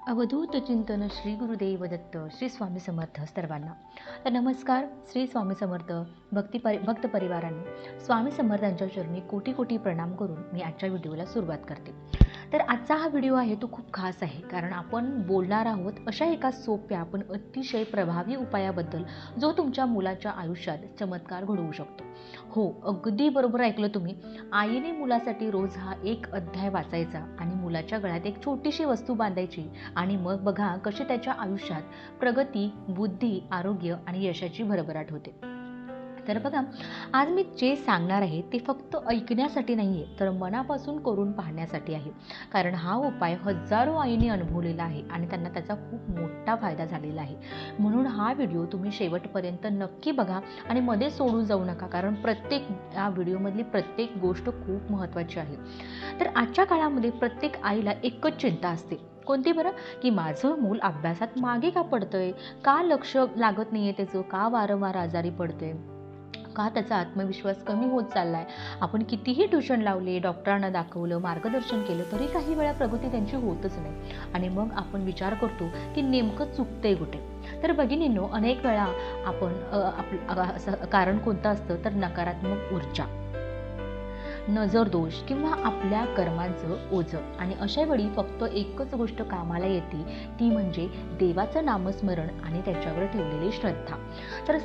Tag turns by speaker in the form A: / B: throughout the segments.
A: अवधूत चिंतन श्री गुरुदेव दत्त श्री स्वामी समर्थ सर्वांना. तर नमस्कार. श्री स्वामी समर्थ भक्त परिवारांनी स्वामी समर्थांच्या चरणी कोटी कोटी प्रणाम करून मी आजच्या व्हिडिओला सुरुवात करते. तर आजचा हा व्हिडिओ आहे तो खूप खास आहे, कारण आपण बोलणार आहोत अशा एका सोप्या पण अतिशय प्रभावी उपायाबद्दल जो तुमच्या मुलाच्या आयुष्यात चमत्कार घडवू शकतो. हो, अगदी बरोबर ऐकलं तुम्ही. आईने मुलासाठी रोज हा एक अध्याय वाचायचा आणि मुलाच्या गळ्यात एक छोटीशी वस्तू बांधायची आणि मग बघा कशी त्याच्या आयुष्यात प्रगती, बुद्धी, आरोग्य आणि यशाची भरभराट होते. तर बघा, आज मी जे सांगणार आहे ते फक्त ऐकण्यासाठी नाही आहे, तर मनापासून करून पाहण्यासाठी आहे. कारण हा उपाय हजारो आईने अनुभवलेला आहे आणि त्यांना त्याचा खूप मोठा फायदा झालेला आहे. म्हणून हा व्हिडिओ तुम्ही शेवटपर्यंत नक्की बघा आणि मध्ये सोडून जाऊ नका, कारण या व्हिडिओमधली प्रत्येक गोष्ट खूप महत्त्वाची आहे. तर आजच्या काळामध्ये प्रत्येक आईला एकच चिंता असते. कोणती बरं? की माझं मूल अभ्यासात मागे का पडतंय, का लक्ष लागत नाहीये त्याचं, का वारंवार आजारी पडतंय, का त्याचा आत्मविश्वास कमी होत चाललाय. आपण कितीही ट्युशन लावले, डॉक्टरांना दाखवलं, मार्गदर्शन केलं, तरी काही वेळा प्रगती त्यांची होतच नाही. आणि मग आपण विचार करतो की नेमकं चुकतंय कुठे. तर भगिनींनो, अनेक वेळा आपण असं कारण कोणतं असतं तर नकारात्मक ऊर्जा, नजर दोष किंवा आपल्या कर्मांचं ओझं. आणि अशा वेळी फक्त एकच गोष्ट कामाला येते, ती म्हणजे देवाचं नामस्मरण आणि त्याच्यावर ठेवलेली श्रद्धा. तर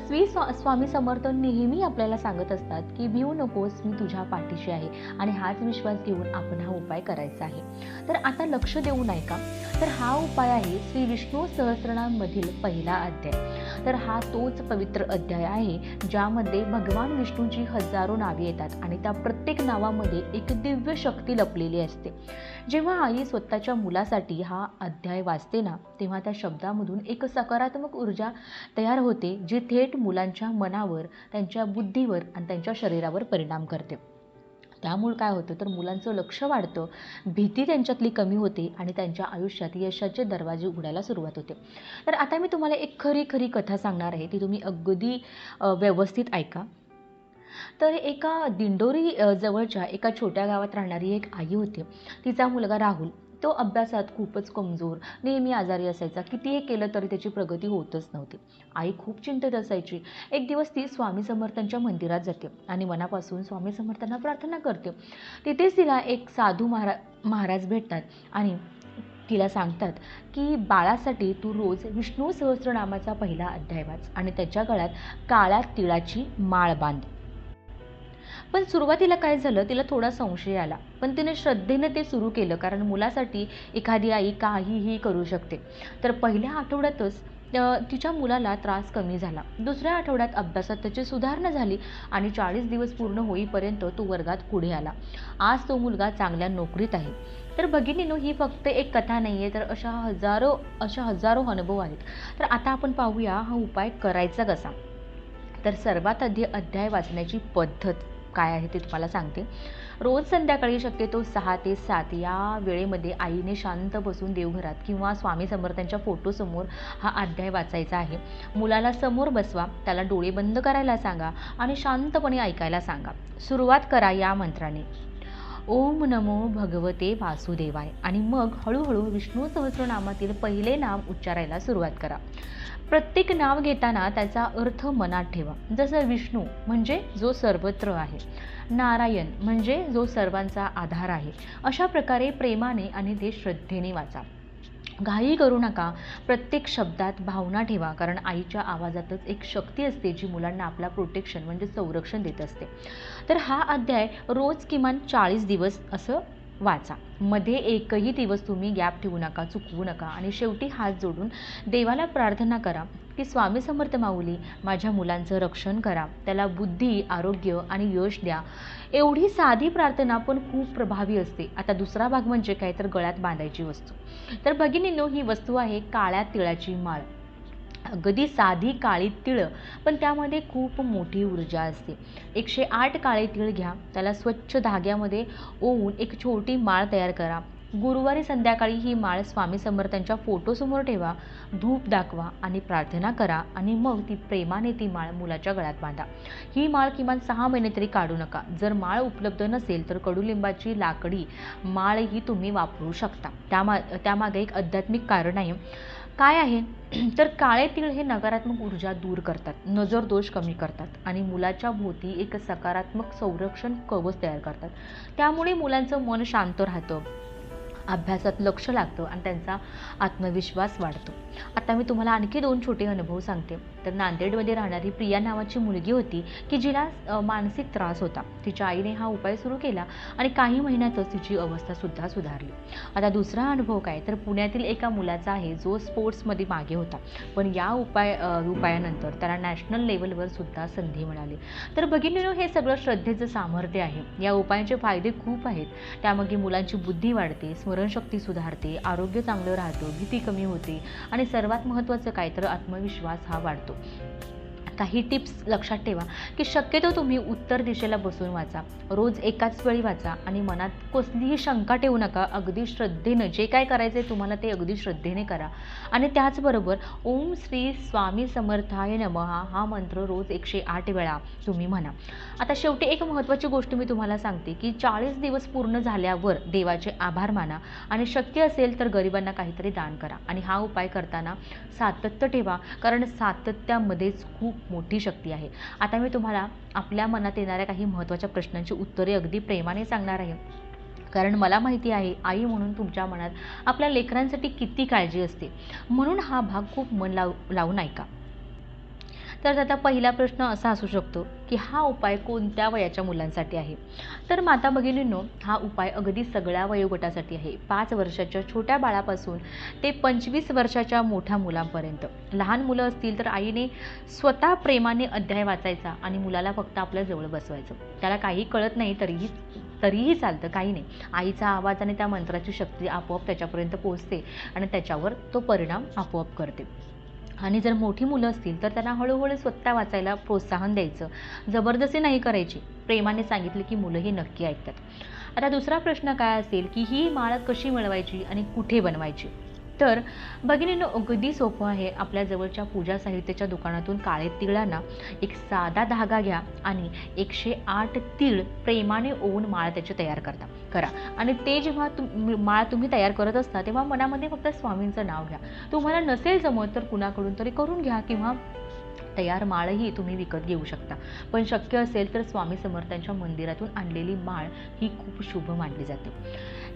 A: स्वामी समर्थ नेहमी आपल्याला सांगत असतात की भिवू नकोस, मी तुझ्या पाठीशी आहे. आणि हाच विश्वास घेऊन आपण हा उपाय करायचा आहे. तर आता लक्ष देऊ नये का? तर हा उपाय आहे श्री विष्णू सहस्त्रनाम मधील पहिला अध्याय. तर हा तोच पवित्र अध्याय आहे ज्यामध्ये भगवान विष्णूची हजारो नावे येतात आणि त्या प्रत्येक नावामध्ये एक दिव्य शक्ती लपलेली असते. जेव्हा आई स्वतःच्या मुलासाठी हा अध्याय वाचते ना, तेव्हा त्या शब्दामधून एक सकारात्मक ऊर्जा तयार होते, जी थेट मुलांच्या मनावर, त्यांच्या बुद्धीवर आणि त्यांच्या शरीरावर परिणाम करते. त्यामुळे काय होतं तर मुलांचं लक्ष वाढतं, भीती त्यांच्यातली कमी होते आणि त्यांच्या आयुष्यात यशाचे दरवाजे उघडायला सुरुवात होते. तर आता मी तुम्हाला एक खरी खरी कथा सांगणार आहे, ती तुम्ही अगदी व्यवस्थित ऐका. तर एका दिंडोरी जवळच्या एका छोट्या गावात राहणारी एक आई होती. तिचा मुलगा राहुल, तो अभ्यासात खूपच कमजोर, नेहमी आजारी असायचा. कितीही केलं तरी त्याची प्रगती होतच नव्हती. आई खूप चिंतेत असायची. एक दिवस ती स्वामी समर्थांच्या मंदिरात जाते आणि मनापासून स्वामी समर्थांना प्रार्थना करते. तिथेच तिला एक साधू महाराज भेटतात आणि तिला सांगतात की बाळासाठी तू रोज विष्णू सहस्त्रनामाचा पहिला अध्याय वाच आणि त्याच्या गळ्यात काळ्या तिळाची माळ बांध. पण सुरुवातीला काय झालं, तिला थोडा संशय आला, पण तिने श्रद्धेने ते सुरू केलं, कारण मुलासाठी एखादी आई काहीही करू शकते. तर पहिल्या आठवड्यातच तिच्या मुलाला त्रास कमी झाला. दुसऱ्या आठवड्यात अभ्यासात त्याची सुधारणा झाली आणि 40 दिवस पूर्ण होईपर्यंत तो वर्गात पुढे आला. आज तो मुलगा चांगल्या नोकरीत आहे. तर भगिनींनो, ही फक्त एक कथा नाही आहे, तर अशा हजारो अनुभव आहेत. तर आता आपण पाहूया हा उपाय करायचा कसा. तर सर्वात आधी अध्याय वाचण्याची पद्धत काय आहे ते तुम्हाला सांगते. रोज संध्याकाळी शक्यतो 6 ते 7 या वेळेमध्ये आईने शांत बसून देवघरात किंवा स्वामी समर्थांच्या फोटोसमोर हा अध्याय वाचायचा आहे. मुलाला समोर बसवा, त्याला डोळे बंद करायला सांगा आणि शांतपणे ऐकायला सांगा. सुरुवात करा या मंत्राने, ओम नमो भगवते वासुदेवाय, आणि मग हळूहळू विष्णू सहस्रनामातील पहिले नाम उच्चारायला सुरुवात करा. प्रत्येक नाव घेताना त्याचा अर्थ मनात ठेवा. जसं विष्णू म्हणजे जो सर्वत्र आहे, नारायण म्हणजे जो सर्वांचा आधार आहे. अशा प्रकारे प्रेमाने आणि ते श्रद्धेने वाचा. घाई करू नका. प्रत्येक शब्दात भावना ठेवा, कारण आईच्या आवाजातच एक शक्ती असते जी मुलांना आपला प्रोटेक्शन म्हणजे संरक्षण देत असते. तर हा अध्याय रोज किमान 40 दिवस असं वाचा. मध्ये एकही दिवस तुम्ही गॅप ठेवू नका, चुकवू नका. आणि शेवटी हात जोडून देवाला प्रार्थना करा की स्वामी समर्थ माऊली, माझ्या मुलांचं रक्षण करा, त्याला बुद्धी, आरोग्य आणि यश द्या. एवढी साधी प्रार्थना पण खूप प्रभावी असते. आता दुसरा भाग म्हणजे काय, तर गळ्यात बांधायची वस्तू. तर भगिनींनो, ही वस्तू आहे काळ्या तिळाची माळ. अगदी साधी काळी तिळं, पण त्यामध्ये खूप मोठी ऊर्जा असते. 108 काळे तीळ घ्या, त्याला स्वच्छ धाग्यामध्ये ओवून एक छोटी माळ तयार करा. गुरुवारी संध्याकाळी ही माळ स्वामी समर्थांच्या फोटोसमोर ठेवा, धूप दाखवा आणि प्रार्थना करा आणि मग प्रेमाने ती माळ मुलाच्या गळ्यात बांधा. ही माळ किमान 6 महिने तरी काढू नका. जर माळ उपलब्ध नसेल तर कडुलिंबाची लाकडी माळही तुम्ही वापरू शकता. त्यामागे एक आध्यात्मिक कारण आहे. काय आहे तर काळे तीळ हे नकारात्मक ऊर्जा दूर करतात, नजर दोष कमी करतात आणि मुलाच्या भोवती एक सकारात्मक संरक्षण कवच तयार करतात. त्यामुळे मुलांचं मन शांत राहतं, अभ्यासात लक्ष लागतं आणि त्यांचा आत्मविश्वास वाढतो. आता मी तुम्हाला आणखी 2 छोटे अनुभव सांगते. तर नांदेडमध्ये राहणारी प्रिया नावाची मुलगी होती की जिला मानसिक त्रास होता. तिच्या आईने हा उपाय सुरू केला आणि काही महिन्यातच तिची अवस्था सुद्धा सुधारली. आता दुसरा अनुभव काय तर पुण्यातील एका मुलाचा आहे जो स्पोर्ट्समध्ये मागे होता, पण या उपायानंतर त्याला नॅशनल लेवलवर सुद्धा संधी मिळाली. तर भगिनींनो, हे सगळं श्रद्धेचं सामर्थ्य आहे. या उपायांचे फायदे खूप आहेत. त्यामागे मुलांची बुद्धी वाढते, स्मरणशक्ती सुधारते, आरोग्य चांगलं राहतं, भीती कमी होते आणि सर्वात महत्त्वाचं काय तर आत्मविश्वास हा वाढतो. काही टिप्स लक्षात ठेवा की शक्यतो तुम्ही उत्तर दिशेला बसून वाचा, रोज एकाच वेळी वाचा आणि मनात कसलीही शंका ठेवू नका. अगदी श्रद्धेनं जे काय करायचं तुम्हाला ते अगदी श्रद्धेने करा. आणि त्याचबरोबर ओम श्री स्वामी समर्थाय नमः हा मंत्र रोज 108 वेळा तुम्ही म्हणा. आता शेवटी एक महत्त्वाची गोष्ट मी तुम्हाला सांगते की 40 दिवस पूर्ण झाल्यावर देवाचे आभार माना आणि शक्य असेल तर गरिबांना काहीतरी दान करा. आणि हा उपाय करताना सातत्य ठेवा, कारण सातत्यामध्येच खूप मोठी शक्ती आहे. आता मी तुम्हाला आपल्या मनात येणाऱ्या काही महत्त्वाच्या प्रश्नांची उत्तरे अगदी प्रेमाने सांगणार आहे, कारण मला माहिती आहे आई म्हणून तुमच्या मनात आपल्या लेकरांसाठी किती काळजी असते. म्हणून हा भाग खूप मन लावून ऐका. तर आता पहिला प्रश्न असा असू शकतो की हा उपाय कोणत्या वयाच्या मुलांसाठी आहे. तर माता भगिनींनो, हा उपाय अगदी सगळ्या वयोगटासाठी आहे. 5 वर्षाच्या छोट्या बाळापासून ते 25 वर्षाच्या मोठ्या मुलांपर्यंत. लहान मुलं असतील तर आईने स्वतः प्रेमाने अध्याय वाचायचा आणि मुलाला फक्त आपल्या जवळ बसवायचं. त्याला काही कळत नाही तरीही चालतं, काही नाही. आईचा आवाज आणि त्या मंत्राची शक्ती आपोआप त्याच्यापर्यंत पोहोचते आणि त्याच्यावर तो परिणाम आपोआप करते. आणि जर मोठी मुलं असतील तर त्यांना हळूहळू स्वतः वाचायला प्रोत्साहन द्यायचं, जबरदस्ती नाही करायची. प्रेमाने सांगितलं की मुलं हे नक्की ऐकतात. आता दुसरा प्रश्न काय असेल की ही माळ कशी मिळवायची आणि कुठे बनवायची. तर भगिनींनो, अगदी सोपं आहे. आपल्या जवळच्या पूजा साहित्याच्या दुकानातून काळे तिळांना एक साधा धागा घ्या आणि 108 तीळ प्रेमाने ओवून माळ त्याची तयार करा. आणि ते जेव्हा माळ तुम्ही तयार करत असता तेव्हा मनामध्ये फक्त स्वामींचं नाव घ्या. तुम्हाला नसेल जमत तर कुणाकडून तरी करून घ्या किंवा तयार माळही तुम्ही विकत घेऊ शकता. पण शक्य असेल तर स्वामी समर्थांच्या मंदिरातून आणलेली माळ ही खूप शुभ मानली जाते.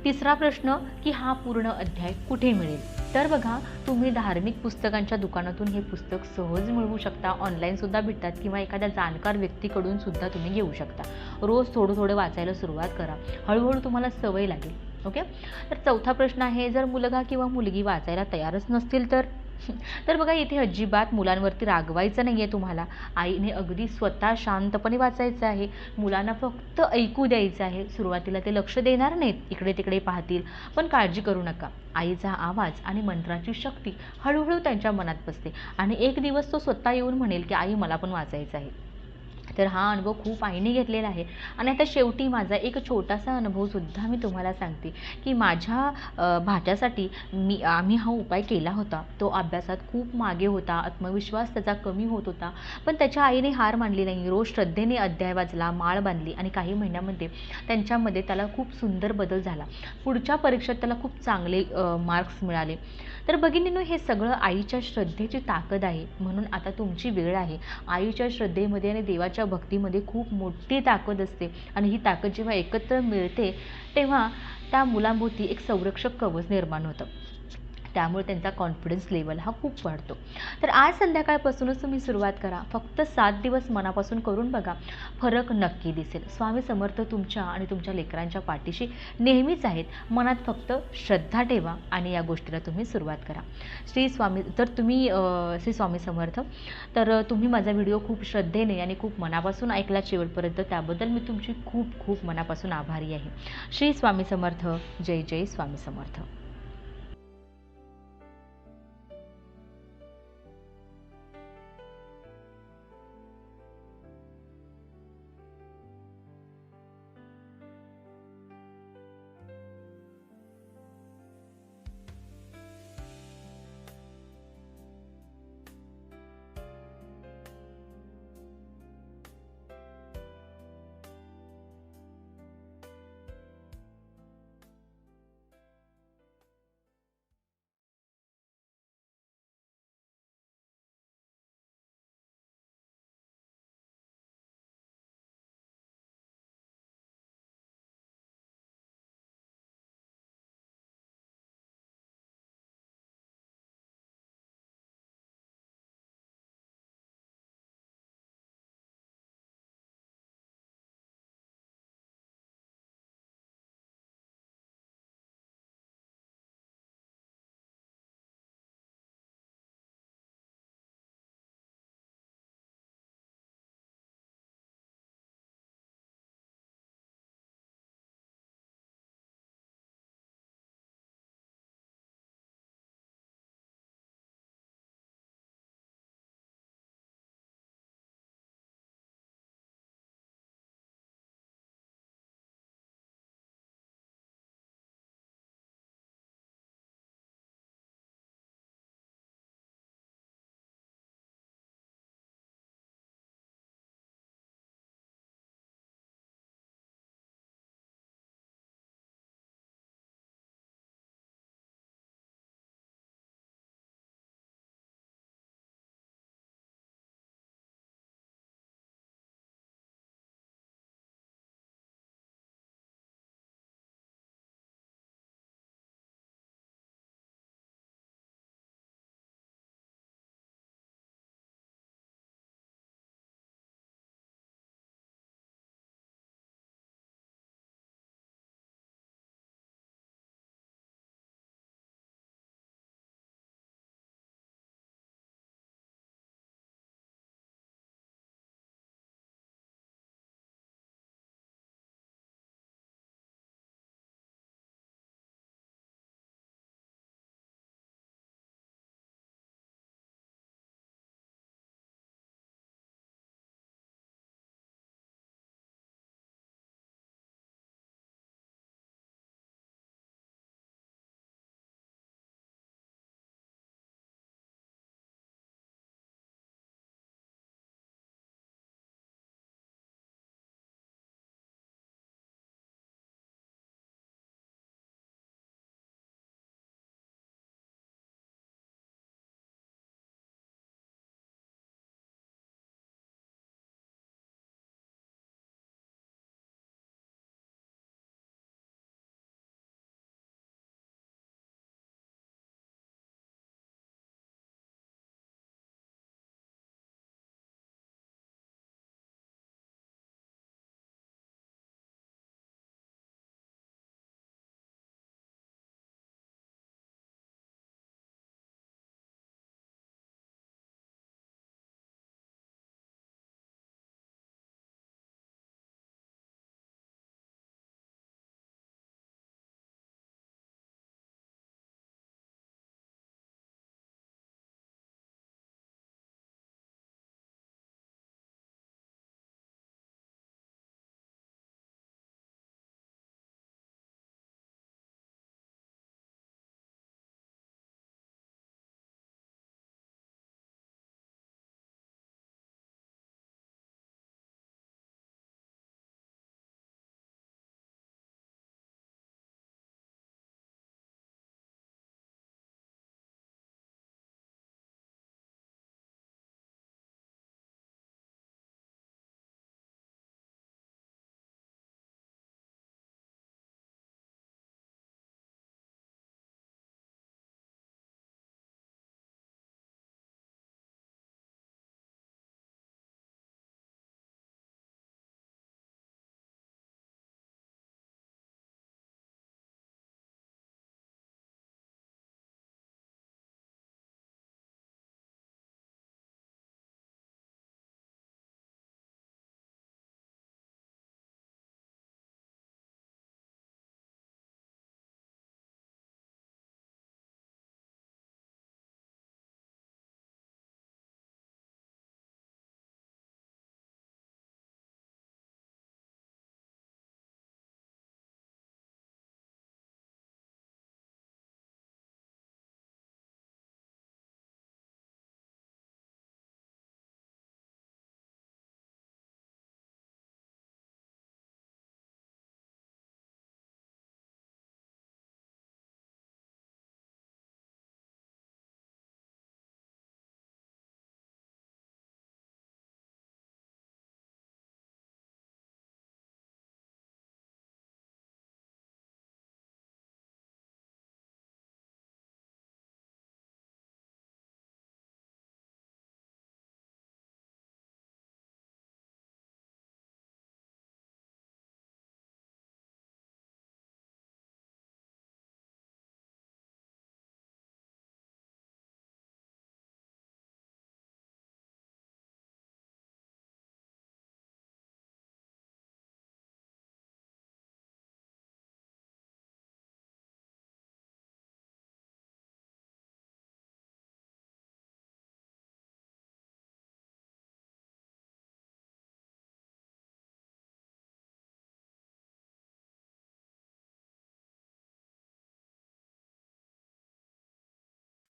A: तिसरा प्रश्न की हा पूर्ण अध्याय कुठे मिळेल. तर बघा, तुम्ही धार्मिक पुस्तकांच्या दुकानातून हे पुस्तक सहज मिळवू शकता. ऑनलाईन सुद्धा भेटतात किंवा एखाद्या जाणकार व्यक्तीकडून सुद्धा तुम्ही घेऊ शकता. रोज थोडं थोडं वाचायला सुरुवात करा, हळूहळू तुम्हाला सवय लागेल. ओके. तर चौथा प्रश्न आहे, जर मुलगा किंवा मुलगी वाचायला तयारच नसतील तर बघा, इथे अजिबात मुलांवरती रागवायचं नाही आहे तुम्हाला. आईने अगदी स्वतः शांतपणे वाचायचं आहे. मुलांना फक्त ऐकू द्यायचं आहे. सुरुवातीला ते लक्ष देणार नाहीत, इकडे तिकडे पाहतील, पण काळजी करू नका. आईचा आवाज आणि मंत्राची शक्ती हळूहळू त्यांच्या मनात बसते आणि एक दिवस तो स्वतः येऊन म्हणेल की आई, मला पण वाचायचं आहे. तर हा अनुभव खूप आईने घेतलेला आहे. आणि आता शेवटी माझा एक छोटासा अनुभवसुद्धा मी तुम्हाला सांगते की माझ्या भाच्यासाठी आम्ही हा उपाय केला होता. तो अभ्यासात खूप मागे होता, आत्मविश्वास त्याचा कमी होत होता, पण त्याच्या आईने हार मानली नाही. रोज श्रद्धेने अध्याय वाचला, माळ बांधली आणि काही महिन्यामध्ये त्यांच्यामध्ये त्याला खूप सुंदर बदल झाला. पुढच्या परीक्षेत त्याला खूप चांगले मार्क्स मिळाले. तर भगिनींनो, हे सगळं आईच्या श्रद्धेची ताकद आहे. म्हणून आता तुमची वेळ आहे. आईच्या श्रद्धेमध्ये आणि देवाच्या भक्तीमध्ये खूप मोठी ताकद असते आणि ही ताकद जेव्हा एकत्र मिळते तेव्हा त्या मुलांभोवती एक संरक्षक कवच निर्माण होतं. त्यामुळे त्यांचा कॉन्फिडन्स लेवल हा खूप वाढतो. तर आज संध्याकाळपासूनच तुम्ही सुरुवात करा. फक्त 7 दिवस मनापासून करून बघा, फरक नक्की दिसेल. स्वामी समर्थ तुमच्या आणि तुमच्या लेकरांच्या पाठीशी नेहमीच आहेत. मनात फक्त श्रद्धा ठेवा आणि या गोष्टीला तुम्ही सुरुवात करा. श्री स्वामी समर्थ. तर तुम्ही माझा व्हिडिओ खूप श्रद्धेने आणि खूप मनापासून ऐकला शेवटपर्यंत, त्याबद्दल मी तुमची खूप खूप मनापासून आभारी आहे. श्री स्वामी समर्थ. जय जय स्वामी समर्थ.